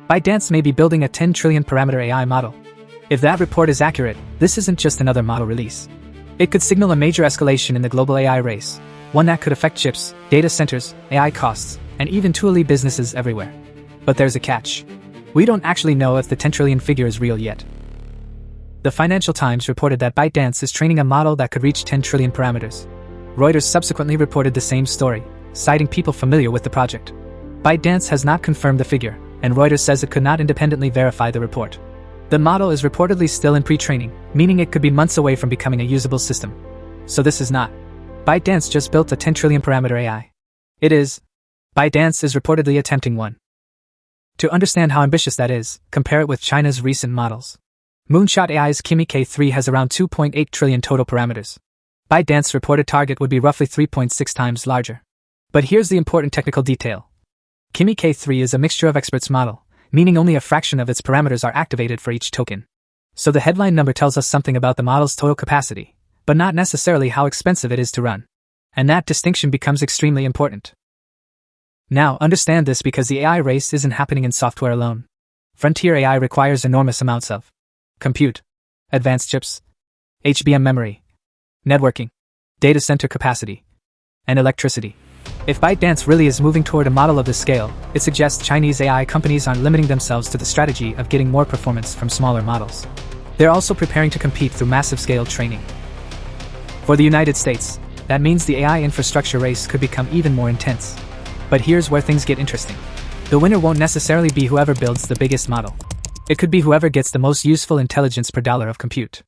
ByteDance may be building a 10 trillion parameter AI model. If that report is accurate, this isn't just another model release. It could signal a major escalation in the global AI race, one that could affect chips, data centers, AI costs, and even tooly businesses everywhere. But there's a catch. We don't actually know if the 10 trillion figure is real yet. The Financial Times reported that ByteDance is training a model that could reach 10 trillion parameters. Reuters subsequently reported the same story, citing people familiar with the project. ByteDance has not confirmed the figure, and Reuters says it could not independently verify the report. The model is reportedly still in pre-training, meaning it could be months away from becoming a usable system. So this is not ByteDance just built a 10 trillion parameter AI. It is ByteDance is reportedly attempting one. To understand how ambitious that is, compare it with China's recent models. Moonshot AI's Kimi K3 has around 2.8 trillion total parameters. ByteDance's reported target would be roughly 3.6 times larger. But here's the important technical detail. Kimi K3 is a mixture of experts model, meaning only a fraction of its parameters are activated for each token. So the headline number tells us something about the model's total capacity, but not necessarily how expensive it is to run. And that distinction becomes extremely important. Now, understand this because the AI race isn't happening in software alone. Frontier AI requires enormous amounts of compute, advanced chips, HBM memory, networking, data center capacity, and electricity. If ByteDance really is moving toward a model of this scale, it suggests Chinese AI companies aren't limiting themselves to the strategy of getting more performance from smaller models. They're also preparing to compete through massive-scale training. For the United States, that means the AI infrastructure race could become even more intense. But here's where things get interesting. The winner won't necessarily be whoever builds the biggest model. It could be whoever gets the most useful intelligence per dollar of compute.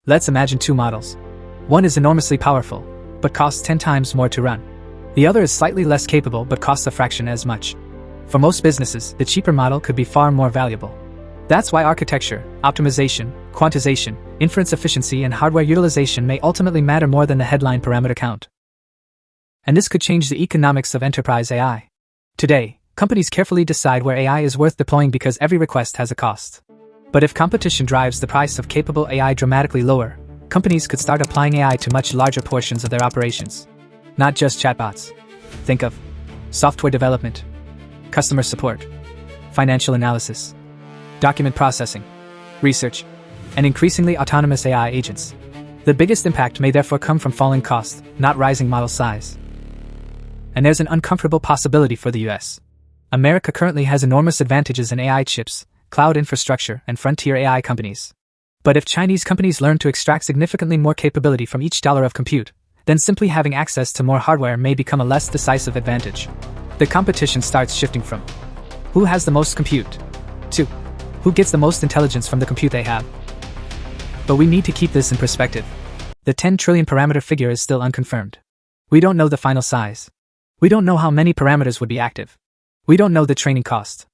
Let's imagine two models. One is enormously powerful, but costs 10 times more to run. The other is slightly less capable but costs a fraction as much. For most businesses, the cheaper model could be far more valuable. That's why architecture, optimization, quantization, inference efficiency, and hardware utilization may ultimately matter more than the headline parameter count. And this could change the economics of enterprise AI. Today, companies carefully decide where AI is worth deploying because every request has a cost. But if competition drives the price of capable AI dramatically lower, companies could start applying AI to much larger portions of their operations. Not just chatbots. Think of software development, customer support, financial analysis, document processing, research, and increasingly autonomous AI agents. The biggest impact may therefore come from falling costs, not rising model size. And there's an uncomfortable possibility for the US. America currently has enormous advantages in AI chips, cloud infrastructure, and frontier AI companies. But if Chinese companies learn to extract significantly more capability from each dollar of compute, then simply having access to more hardware may become a less decisive advantage. The competition starts shifting from who has the most compute to who gets the most intelligence from the compute they have. But we need to keep this in perspective. The 10 trillion parameter figure is still unconfirmed. We don't know the final size. We don't know how many parameters would be active. We don't know the training cost.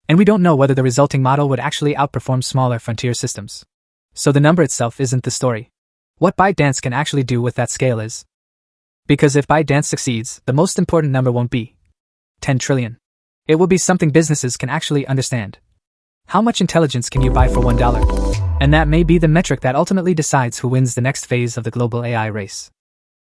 And we don't know whether the resulting model would actually outperform smaller frontier systems. So the number itself isn't the story. What ByteDance can actually do with that scale is. Because if ByteDance succeeds, the most important number won't be 10 trillion. It will be something businesses can actually understand. How much intelligence can you buy for $1? And that may be the metric that ultimately decides who wins the next phase of the global AI race.